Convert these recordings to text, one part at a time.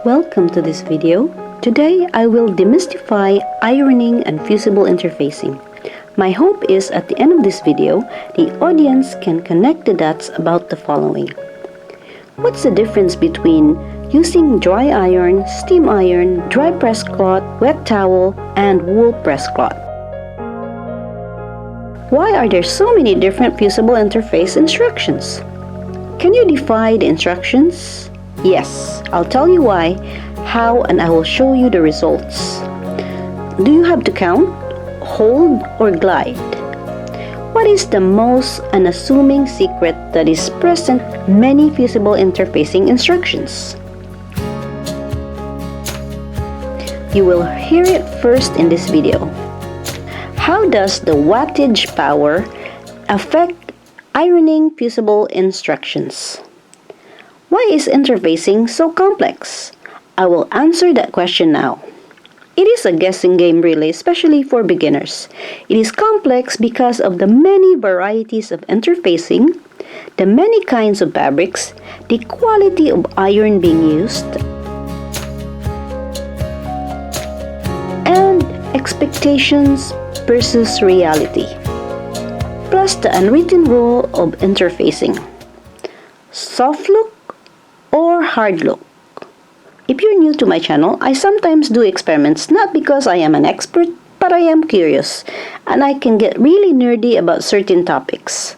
Welcome to this video. Today I will demystify ironing and fusible interfacing. My hope is at the end of this video, the audience can connect the dots about the following. What's the difference between using dry iron, steam iron, dry press cloth, wet towel, and wool press cloth? Why are there so many different fusible interface instructions? Can you defy the instructions? Yes, I'll tell you why, how, and I will show you the results. Do you have to count, hold, or glide? What is the most unassuming secret that is present in many fusible interfacing instructions? You will hear it first in this video. How does the wattage power affect ironing fusible instructions? Why is interfacing so complex? I will answer that question now. It is a guessing game really, especially for beginners. It is complex because of the many varieties of interfacing, the many kinds of fabrics, the quality of iron being used, and expectations versus reality, plus the unwritten rule of interfacing. Soft look or hard look? If you're new to my channel, I sometimes do experiments not because I am an expert, but I am curious, and I can get really nerdy about certain topics.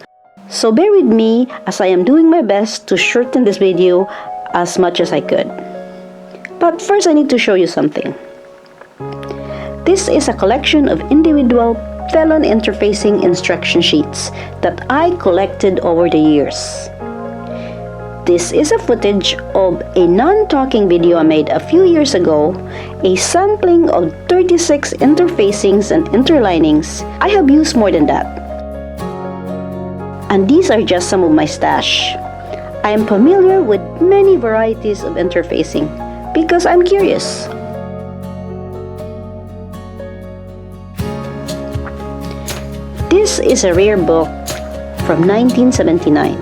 So bear with me as I am doing my best to shorten this video as much as I could. But first I need to show you something. This is a collection of individual Felon interfacing instruction sheets that I collected over the years. This is a footage of a non-talking video I made a few years ago, a sampling of 36 interfacings and interlinings. I have used more than that. And these are just some of my stash. I am familiar with many varieties of interfacing because I'm curious. This is a rare book from 1979.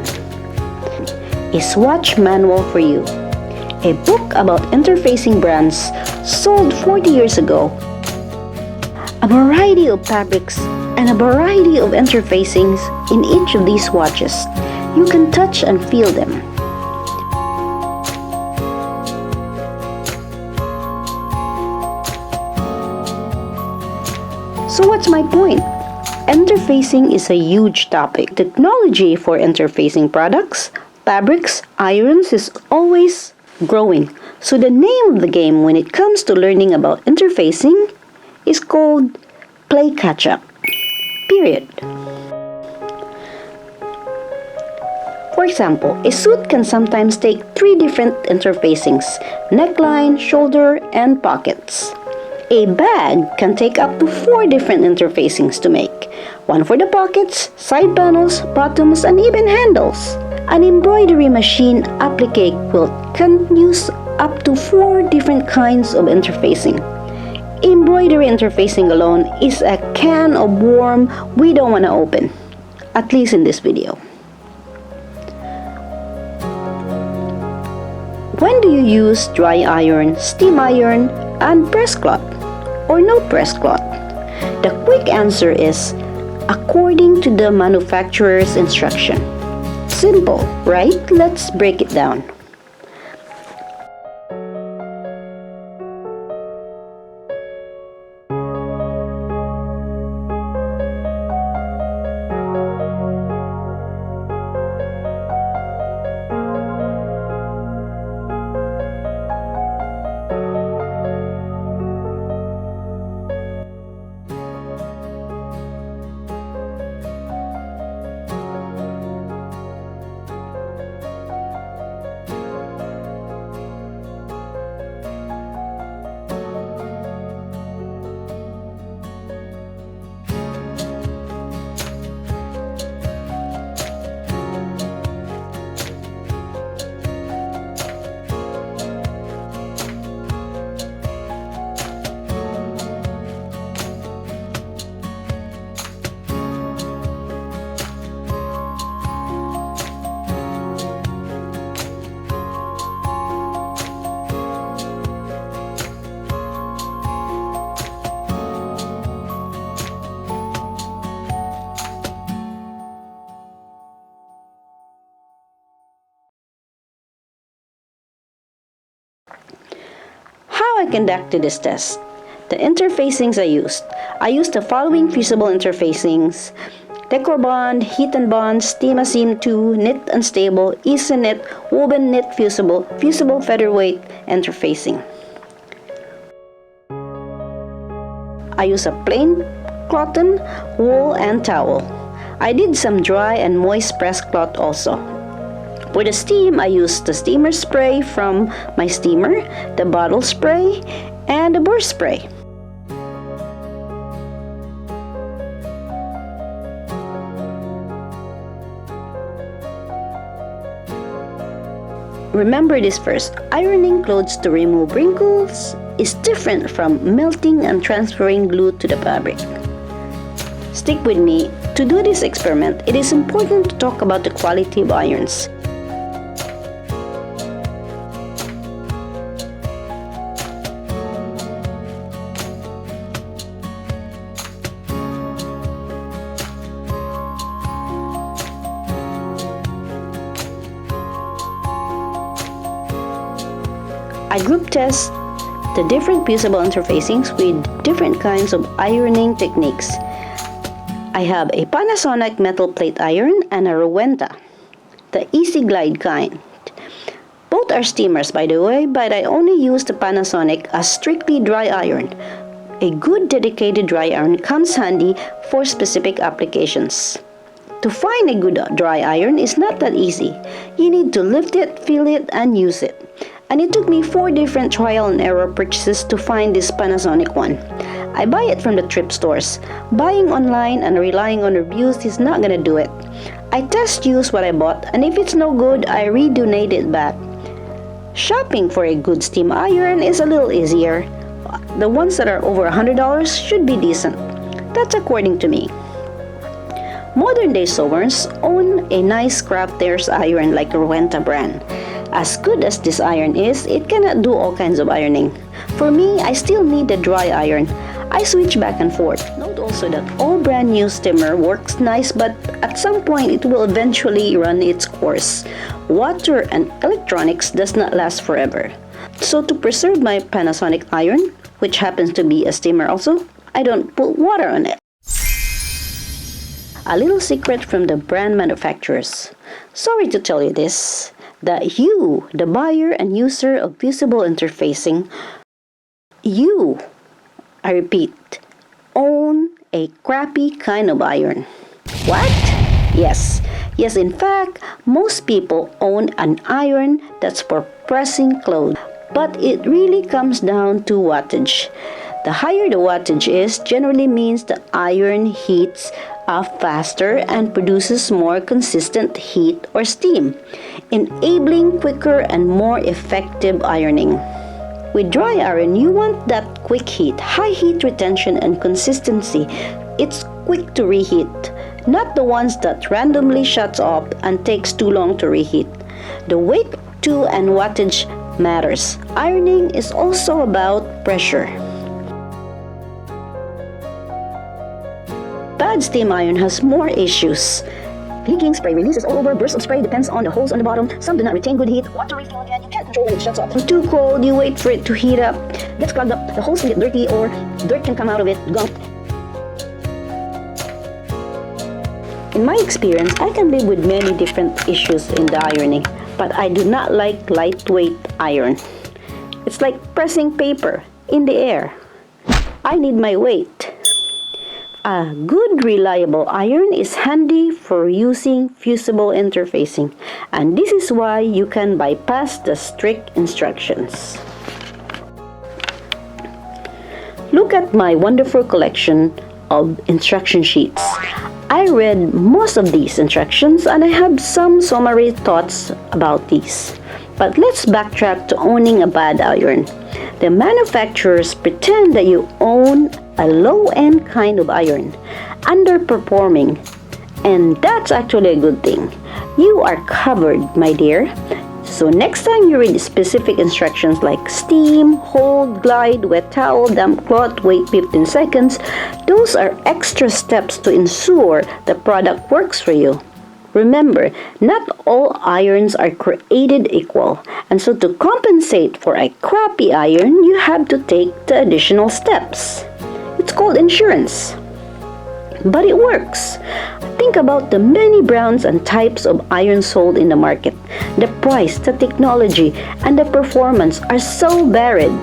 A swatch manual for you. A book about interfacing brands sold 40 years ago. A variety of fabrics and a variety of interfacings in each of these swatches. You can touch and feel them. So what's my point? Interfacing is a huge topic. Technology for interfacing products, fabrics, irons is always growing. So the name of the game when it comes to learning about interfacing is called play catch up. Period. For example, a suit can sometimes take 3 different interfacings: neckline, shoulder, and pockets. A bag can take up to 4 different interfacings to make. One for the pockets, side panels, bottoms, and even handles. An embroidery machine applique quilt can use up to 4 different kinds of interfacing. Embroidery interfacing alone is a can of worms we don't want to open, at least in this video. When do you use dry iron, steam iron, and press cloth, or no press cloth? The quick answer is according to the manufacturer's instruction. Simple, right? Let's break it down. I conducted this test. The interfacings I used the following fusible interfacings: Decorbond, Heat and Bond, Steam 2, Knit Unstable, Easy Knit, Woven Knit Fusible, Fusible Featherweight interfacing. I use a plain cotton, wool, and towel. I did some dry and moist press cloth also. For the steam, I used the steamer spray from my steamer, the bottle spray, and the burst spray. Remember this first, ironing clothes to remove wrinkles is different from melting and transferring glue to the fabric. Stick with me. To do this experiment, it is important to talk about the quality of irons. I group test the different fusible interfacings with different kinds of ironing techniques. I have a Panasonic metal plate iron and a Rowenta, the Easy Glide kind. Both are steamers, by the way, but I only use the Panasonic as strictly dry iron. A good dedicated dry iron comes handy for specific applications. To find a good dry iron is not that easy. You need to lift it, feel it, and use it. And it took me 4 different trial and error purchases to find this Panasonic one. I buy it from the thrift stores. Buying online and relying on reviews is not gonna do it. I test use what I bought, and if it's no good, I redonate it back. Shopping for a good steam iron is a little easier. The ones that are over $100 should be decent. That's according to me. Modern day sewers own a nice craft tears iron like the Rowenta brand. As good as this iron is, it cannot do all kinds of ironing. For me, I still need a dry iron. I switch back and forth. Note also that all brand new steamer works nice, but at some point it will eventually run its course. Water and electronics does not last forever. So to preserve my Panasonic iron, which happens to be a steamer also, I don't put water on it. A little secret from the brand manufacturers. Sorry to tell you this, that you, the buyer and user of fusible interfacing, you, I repeat, own a crappy kind of iron. What? Yes, in fact, most people own an iron that's for pressing clothes, but it really comes down to wattage. The higher the wattage is, generally means the iron heats up faster and produces more consistent heat or steam, enabling quicker and more effective ironing. With dry iron, you want that quick heat, high heat retention and consistency. It's quick to reheat, not the ones that randomly shuts off and takes too long to reheat. The weight too and wattage matters. Ironing is also about pressure. Bad steam iron has more issues. Leaking, spray releases all over, burst of spray depends on the holes on the bottom. Some do not retain good heat. Want to refill again, you can't control when it shuts off. When too cold, you wait for it to heat up. Gets clogged up, the holes can get dirty or dirt can come out of it, gunk. In my experience, I can live with many different issues in the ironing, but I do not like lightweight iron. It's like pressing paper in the air. I need my weight. A good, reliable iron is handy for using fusible interfacing, and this is why you can bypass the strict instructions. Look at my wonderful collection of instruction sheets. I read most of these instructions and I have some summary thoughts about these. But let's backtrack to owning a bad iron. The manufacturers pretend that you own a low-end kind of iron, underperforming, and that's actually a good thing. You are covered, my dear. So next time you read specific instructions like steam, hold, glide, wet towel, damp cloth, wait 15 seconds, those are extra steps to ensure the product works for you. Remember, not all irons are created equal, and so to compensate for a crappy iron, you have to take the additional steps. It's called insurance. But it works. Think about the many brands and types of iron sold in the market. The price, the technology, and the performance are so varied.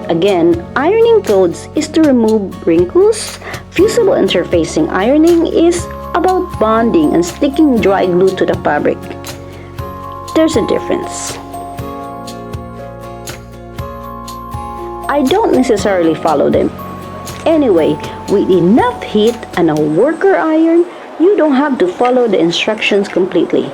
Again, ironing clothes is to remove wrinkles. Fusible interfacing ironing is about bonding and sticking dry glue to the fabric. There's a difference. I don't necessarily follow them. Anyway, with enough heat and a worker iron, you don't have to follow the instructions completely.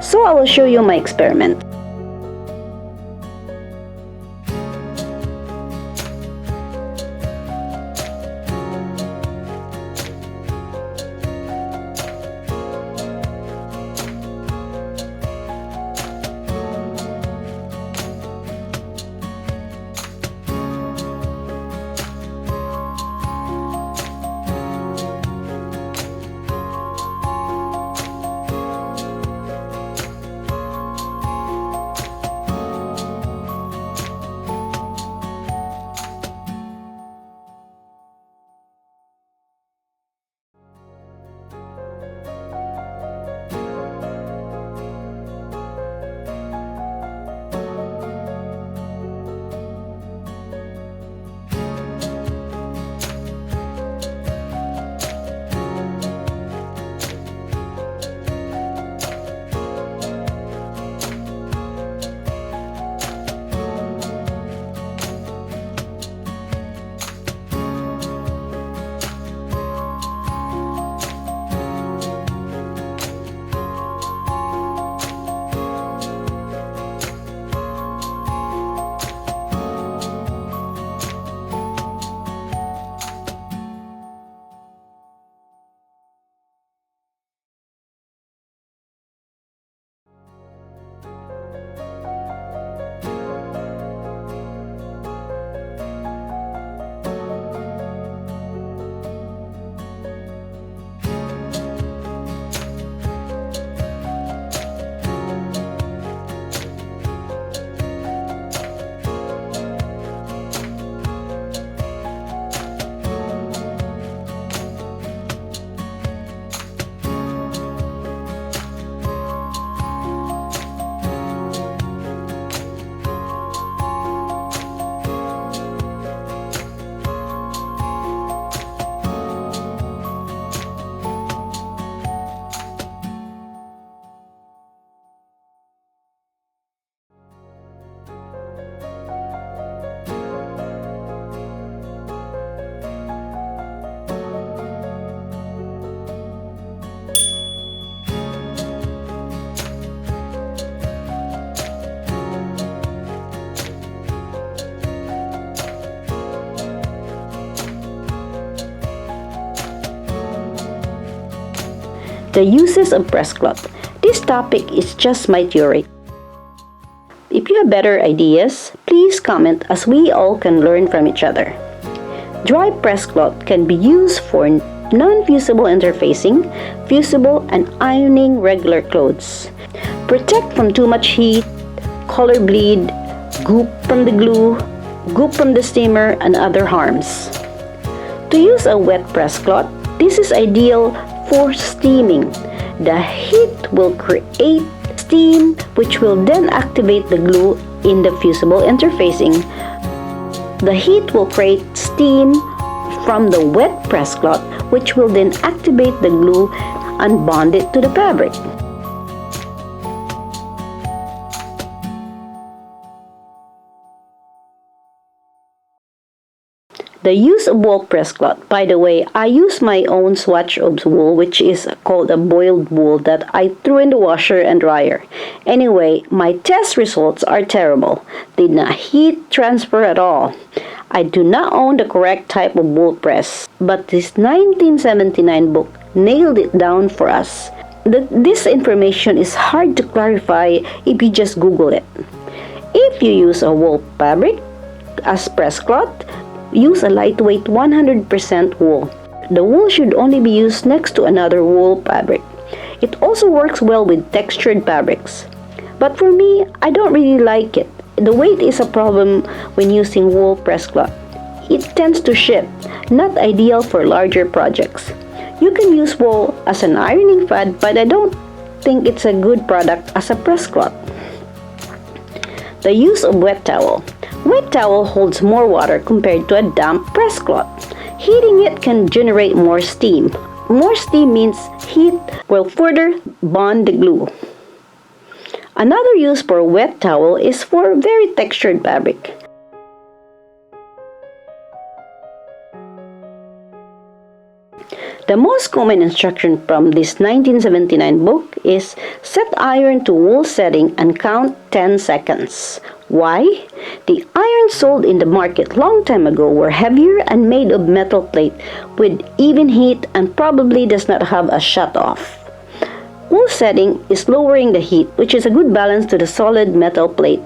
So I will show you my experiment. The uses of press cloth. This topic is just my theory. If you have better ideas, please comment as we all can learn from each other. Dry press cloth can be used for non-fusible interfacing, fusible, and ironing regular clothes. Protect from too much heat, color bleed, goop from the glue, goop from the steamer, and other harms. To use a wet press cloth, this is ideal for steaming. The heat will create steam, which will then activate the glue in the fusible interfacing. The heat will create steam from the wet press cloth, which will then activate the glue and bond it to the fabric. The use of wool press cloth. By the way, I use my own swatch of wool, which is called a boiled wool, that I threw in the washer and dryer. Anyway, my test results are terrible. Did not heat transfer at all. I do not own the correct type of wool press, but this 1979 book nailed it down for us. This information is hard to clarify if you just Google it. If you use a wool fabric as press cloth, use a lightweight 100% wool. The wool should only be used next to another wool fabric. It also works well with textured fabrics. But for me, I don't really like it. The weight is a problem when using wool press cloth. It tends to shift, not ideal for larger projects. You can use wool as an ironing pad, but I don't think it's a good product as a press cloth. The use of wet towel. Wet towel holds more water compared to a damp press cloth. Heating it can generate more steam. More steam means heat will further bond the glue. Another use for wet towel is for very textured fabric. The most common instruction from this 1979 book is set iron to wool setting and count 10 seconds. Why? The irons sold in the market long time ago were heavier and made of metal plate with even heat and probably does not have a shut-off. Wool setting is lowering the heat, which is a good balance to the solid metal plate.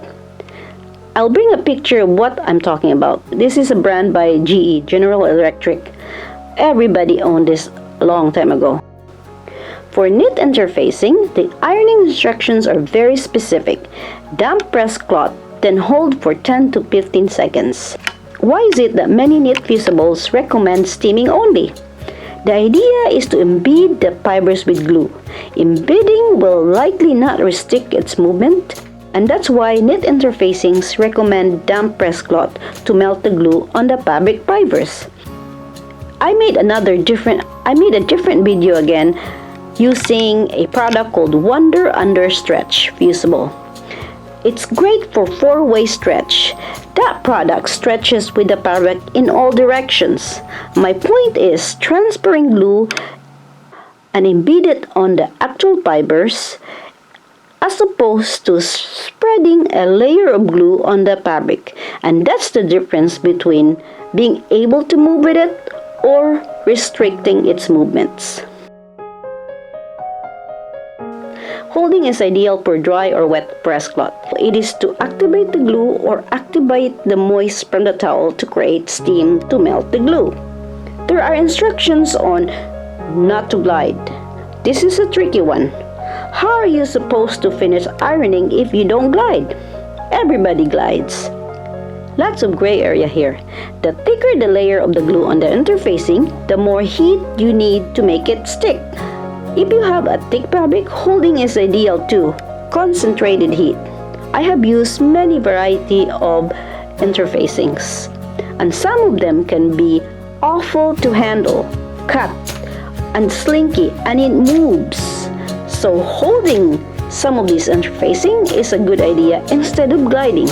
I'll bring a picture of what I'm talking about. This is a brand by GE, General Electric. Everybody owned this a long time ago. For knit interfacing, the ironing instructions are very specific. Damp press cloth, then hold for 10 to 15 seconds. Why is it that many knit fusibles recommend steaming only? The idea is to embed the fibers with glue. Embedding will likely not restrict its movement, and that's why knit interfacings recommend damp press cloth to melt the glue on the fabric fibers. I made a different video again using a product called Wonder Under Stretch Fusible. It's great for 4-way stretch. That product stretches with the fabric in all directions. My point is transferring glue and embed it on the actual fibers as opposed to spreading a layer of glue on the fabric. And that's the difference between being able to move with it or restricting its movements. Holding is ideal for dry or wet press cloth. It is to activate the glue or activate the moist from the towel to create steam to melt the glue. There are instructions on not to glide. This is a tricky one. How are you supposed to finish ironing if you don't glide? Everybody glides. Lots of gray area here. The thicker the layer of the glue on the interfacing, the more heat you need to make it stick. If you have a thick fabric, holding is ideal too. Concentrated heat. I have used many variety of interfacings, and some of them can be awful to handle, cut, and slinky, and it moves. So holding some of these interfacing is a good idea instead of gliding.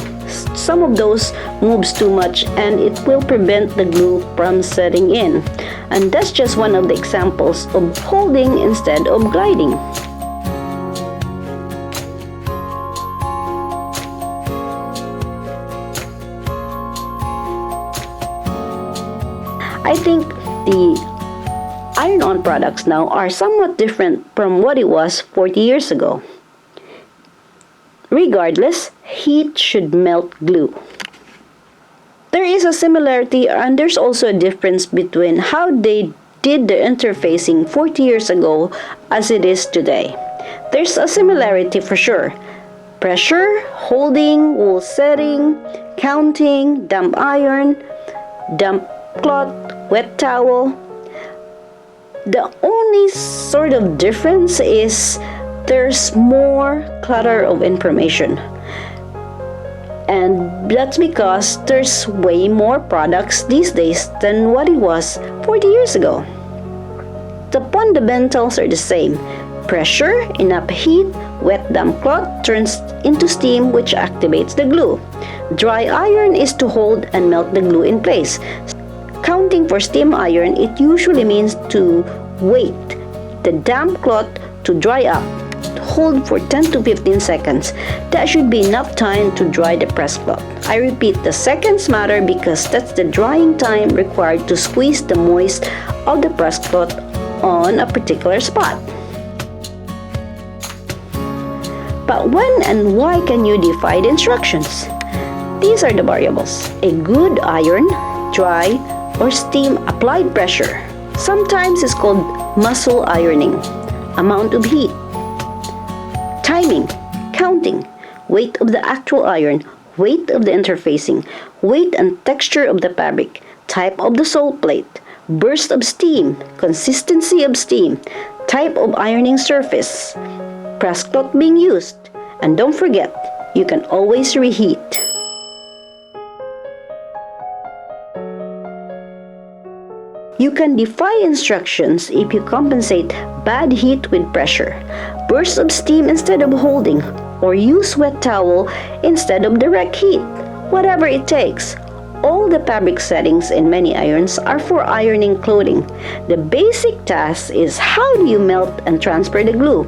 Some of those moves too much and it will prevent the glue from setting in. And that's just one of the examples of holding instead of gliding. I think the iron-on products now are somewhat different from what it was 40 years ago. Regardless, heat should melt glue. There is a similarity and there's also a difference between how they did the interfacing 40 years ago as it is today. There's a similarity for sure. Pressure, holding, wool setting, counting, damp iron, damp cloth, wet towel. The only sort of difference is there's more clutter of information. And that's because there's way more products these days than what it was 40 years ago. The fundamentals are the same. Pressure, enough heat, wet damp cloth turns into steam which activates the glue. Dry iron is to hold and melt the glue in place. Counting for steam iron, it usually means to wait the damp cloth to dry up. Hold for 10 to 15 seconds. That should be enough time to dry the press cloth. I repeat, the seconds matter because that's the drying time required to squeeze the moist of the press cloth on a particular spot. But when and why can you defy the instructions? These are the variables: a good iron, dry, or steam applied pressure. Sometimes it's called muscle ironing. Amount of heat. Timing, counting, weight of the actual iron, weight of the interfacing, weight and texture of the fabric, type of the sole plate, burst of steam, consistency of steam, type of ironing surface, press cloth being used, and don't forget, you can always reheat. You can defy instructions if you compensate bad heat with pressure, burst of steam instead of holding, or use wet towel instead of direct heat. Whatever it takes. All the fabric settings in many irons are for ironing clothing. The basic task is how do you melt and transfer the glue.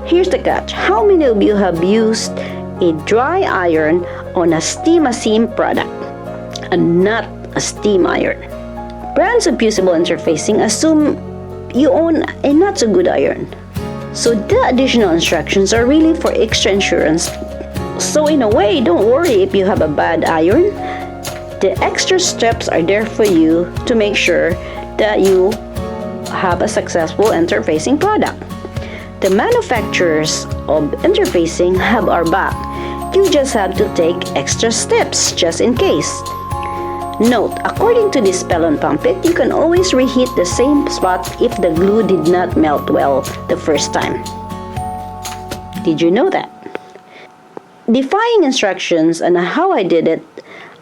Here's the catch. How many of you have used a dry iron on a steam-a-seam product and not a steam iron? Brands of fusible interfacing assume you own a not-so-good iron. So the additional instructions are really for extra insurance. So in a way, don't worry if you have a bad iron. The extra steps are there for you to make sure that you have a successful interfacing product. The manufacturers of interfacing have our back. You just have to take extra steps just in case. Note, according to this spell and pump it, you can always reheat the same spot if the glue did not melt well the first time. Did you know that? Defying instructions and how I did it.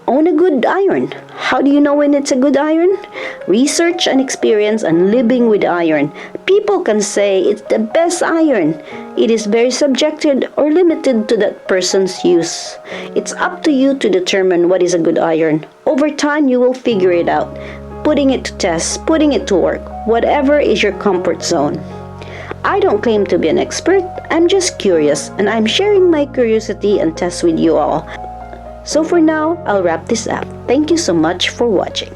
Own a good iron. How do you know when it's a good iron? Research and experience and living with iron. People can say it's the best iron. It is very subjective or limited to that person's use. It's up to you to determine what is a good iron. Over time, you will figure it out. Putting it to test, putting it to work, whatever is your comfort zone. I don't claim to be an expert. I'm just curious, and I'm sharing my curiosity and tests with you all. So for now, I'll wrap this up. Thank you so much for watching.